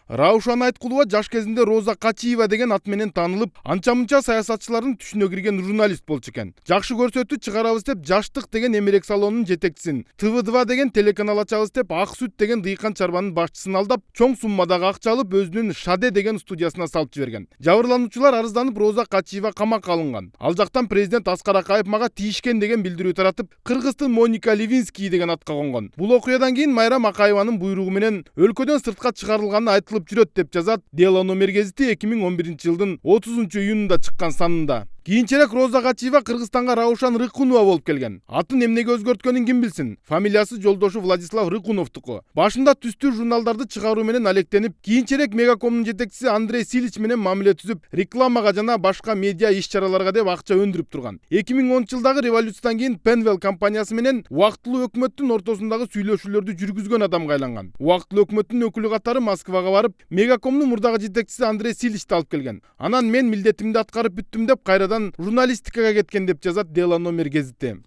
Раушан Айткулова жаш кезинде Роза Качиева деген ат менен таанылып, анча-мынча саясатчылардын түшүнө кирген журналист болчу экен. Жакшы көрсөтүү чыгарабыз деп Жаштык деген эмерек салонунун жетекчисин, ТВ2 деген телеканал ачабыз деп Ак Сүт деген дыйкан чарбанын башчысын алдап, чоң суммадагы акча алып өзүнүн Шаде деген студиясына салып жиберген. Жабырлануучулар арызданып, Роза Качиева камакка алынган. Ал жактан президент Аскар Акаев мага тийишкен деген билдирүү таратып, Кыргыздын Моника Левинский деген атка конгон. Бул окуядан кийин Майрам Акаеванын буйругу менен өлкөдөн сыртка чыгарылганы айтылып жүрөт деп жазат Дело номер гезити 2011-жылдын 30-июнунда чыккан санында. Кийинчерээк Роза Качиева Кыргызстанга Раушан Рыкунова болуп келген. Атын эмнеге өзгөрткөнүн ким билсин? Фамилиясы жолдошу Владислав Рыкуновтуку. Башында түстүү журналдарды чыгаруу менен алектенип, кийинчерээк Мегакомдун жетекчиси Андрей Силич менен мамиле түзүп, рекламага жана башка медиа иш-чараларга деп акча өндүрүп турган. 2010-жылдагы революциядан кийин Penwell компаниясы менен убактылуу өкмөттүн ортосундагы сүйлөшүүлөрдү жүргүзгөн адамга айланган. Убактылуу өкмөттүн өкүлү катары Москвага барып, Мегакомдун мурдагы жетекчиси Андрей Силичти алып келген. Анан мен милдетимди аткарып бүттүм деп кайрадан журналистикага кеткен деп жазат Дело номер гезити.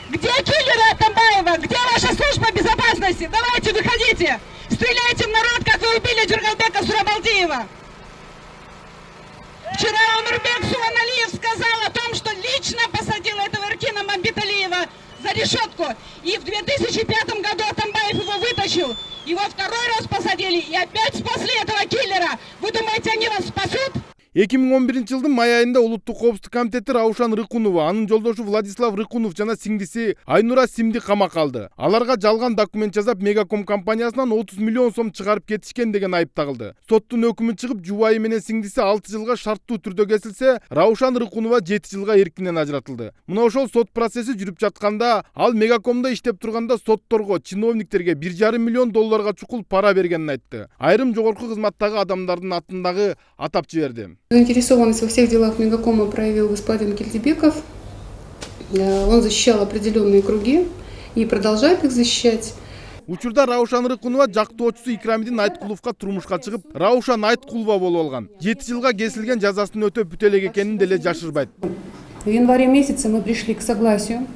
Где киллеры Атамбаева? Где ваша служба безопасности? Давайте, выходите! Стреляйте в народ, как вы убили Джургалбека Сурабалдиева! Вчера Омурбек Суаналиев сказал о том, что лично посадил этого Эркина Мамбеталиева за решетку. И в 2005 году Атамбаев его вытащил. Его второй раз посадили и опять спасли этого киллера. Вы думаете, они вас спасут? 2011-жылдын май айында Улуттук коопсуздук комитети Раушан Рыкунова, анын жолдошу Владислав Рыкунов жана сиңдиси Айнура Симди камакка алды. Аларга жалган документ жасап, Мегаком компаниясынан 30 миллион сом чыгарып кетишкен деген айып тагылды. Соттун өкүмү чыгып, жубайы менен сиңдиси 6 жылга шарттуу түрдө кесилсе, Раушан Рыкунова 7 жылга эркинен ажыратылды. Мына ошол сот процесси жүрүп жатканда, ал Мегакомдо иштеп турганда сотторго, чиновниктерге 1,5 миллион долларга чукул пара бергенин айтты. Айрым жогорку кызматтагы адамдардын атындагы атап жиберди. Заинтересованность во всех делах Мегакома проявил господин Кельдибеков. Он защищал определенные круги и продолжает их защищать. Учурда Раушан Рыкунова жактоочусу Икрамидин Айткуловго турмушка чыгып, Раушан Айткулова болуп алган. 7 жылга кесилген жазасын өтөп бүтө элек экенин деле жашырбайт. В январе месяце мы пришли к согласию.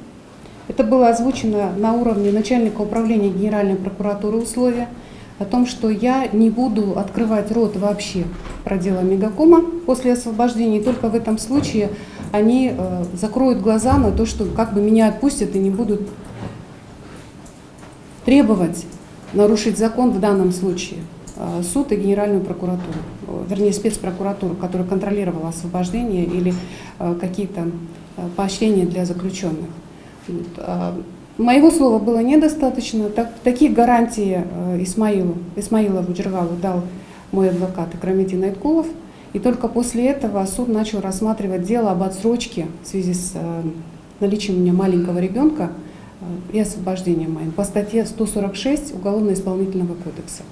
Это было озвучено на уровне начальника управления Генеральной прокуратуры условия о том, что я не буду открывать рот вообще про дело Мегакома после освобождения. И только в этом случае они закроют глаза на то, что как бы меня отпустят и не будут требовать нарушить закон в данном случае. Суд и Генеральную прокуратуру, вернее спецпрокуратуру, которая контролировала освобождение или какие-то поощрения для заключенных. Моего слова было недостаточно. Такие гарантии Исмаилову Джергалу дал мой адвокат Икрамидин Айткулов. И только после этого суд начал рассматривать дело об отсрочке в связи с наличием у меня маленького ребенка и освобождением моим по статье 146 Уголовно-исполнительного кодекса.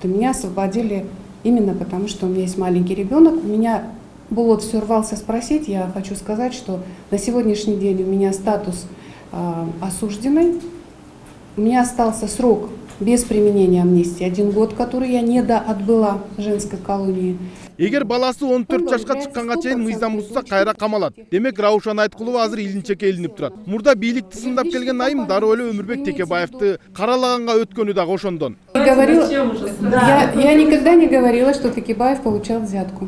Меня освободили именно потому, что у меня есть маленький ребенок. У меня Булот все рвался спросить. Я хочу сказать, что на сегодняшний день у меня статус осужденной. У меня остался срок без применения амнистии 1 год, который я не отбыла в женской колонии. Эгер баласы 14 жашка чыкканга чейин мыйзам бузса, кайра камалат. Демек Раушан Айткулова азыр илинчекке илинип турат. Мурда бийликти сындап келген айым дароо эле Өмүрбек Текебаевди каралаганга өткөнү дагы ошондон. Я никогда не говорила, что Текебаев получал взятку.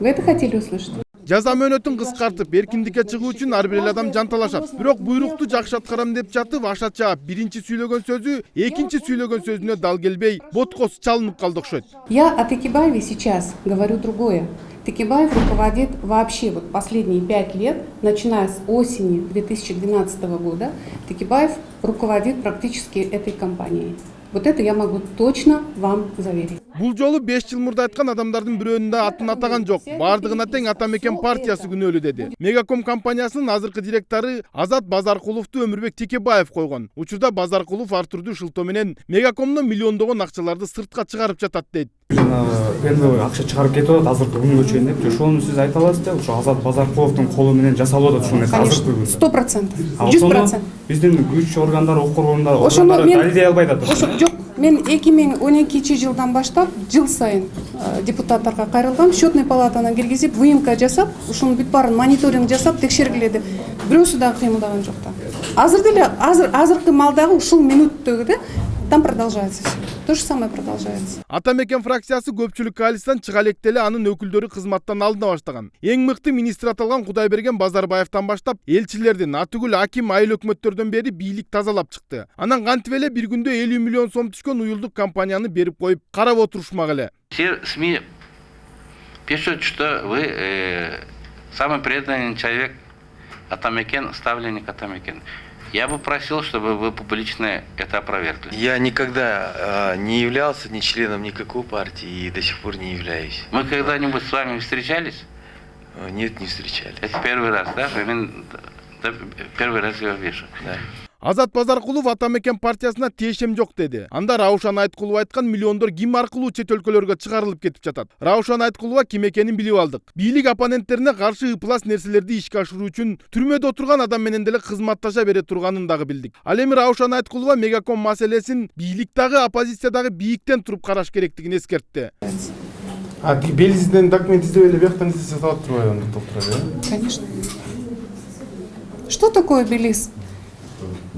Вы это хотели услышать? Жаза мөөнөтүн кыскартып, эркиндикке чыгуу үчүн ар бир эле адам жанталашат. Бирок буйрукту жакшы аткарам деп жатып, ашача биринчи сүйлөгөн сөзү, экинчи сүйлөгөн сөзүнө дал келбей, боткосу чалынып калды окшойт. Я о Текебаеве сейчас говорю другое. Текебаев руководит вообще последние 5 лет, начиная с осени 2012 года, Текебаев руководит практически этой компанией. Вот это я могу точно вам заверить. Бул жолу 5 жыл мурда айткан адамдардын бирөөнүн да атын атаган жок. Бардыгына тең Атамекен партиясы күнөөлүү деди. Мегаком компаниясынын азыркы директору Азат Базаркуловду Өмүрбек Текебаев койгон. Учурда Базаркулов Артурду шылтоо менен Мегакомдон миллиондогон акчаларды сыртка чыгарып жатат дейт. Жанагы акча чыгарып кетип атат азыркы күнгө чейин деп. Ошону сиз айта аласыз да? Ошо Азат Базаркуловдун колу менен жасалып атат ушул нерсе азыркы күндө. 100%. 100%. Биздин күч органдары, укук органдары далилдей албай атат. Жок, мен 2012 жылдан баштап жыл сайын депутаттарга кайрылгам, счетный палатаны киргизип, выемка жасап, ушунун бүт баарын мониторинг жасап текшергиле деп. Бирөөсү дагы кыймылдаган жок да. Азыр деле азыркы малдагы ушул мүнөттөгү да Там продолжается все. То же самое продолжается. Ата мекен фракциясы көпчүлүк коалициядан чыга элек деле анын өкүлдөрү кызматтан алына баштаган. Эң мыкты министр аталган Кудайберген Базарбаевтан баштап элчилердин, атүгүл аким, айыл өкмөттөрдөн бери бийлик тазалап чыкты. Анан кантип эле бир күндө 50 миллион сом түшкөн уюлдук компанияны берип коюп карап отурушмак эле. Все СМИ пишут, что вы самый преданный человек Атамекен, ставленник Атамекен. Я бы просил, чтобы вы публично это опровергли. Я никогда не являлся ни членом никакой партии и до сих пор не являюсь. Мы когда-нибудь с вами встречались? Нет, не встречались. Это первый раз, да? Первый раз я вижу. Да. Азат Базаркулов Ата мекен партиясына тиешем жок деди. Анда Раушан Айткулов айткан миллиондор ким аркылуу чет өлкөлөргө чыгарылып кетип жатат. Раушан Айткулова ким экенин билип алдык. Бийлик оппоненттерине каршы ыплас нерселерди ишке ашыруу үчүн түрмөдө отурган адам менен деле кызматташа бере турганын дагы билдик. Ал эми Раушан Айткулова Мегаком маселесин бийлик дагы оппозиция дагы бийиктен туруп караш керектигин эскертти. Белгисизден документ издеп эле бияктан издесе сатып турбайбы, доктор? Конечно. Что такое Белиз?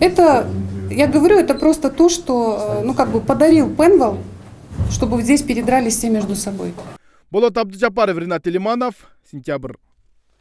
Это, я говорю, это просто то, что, подарил Пенвал, чтобы здесь передрались все между собой. Болот Абдыжапаров, Ринат Элиманов, Сентябрь.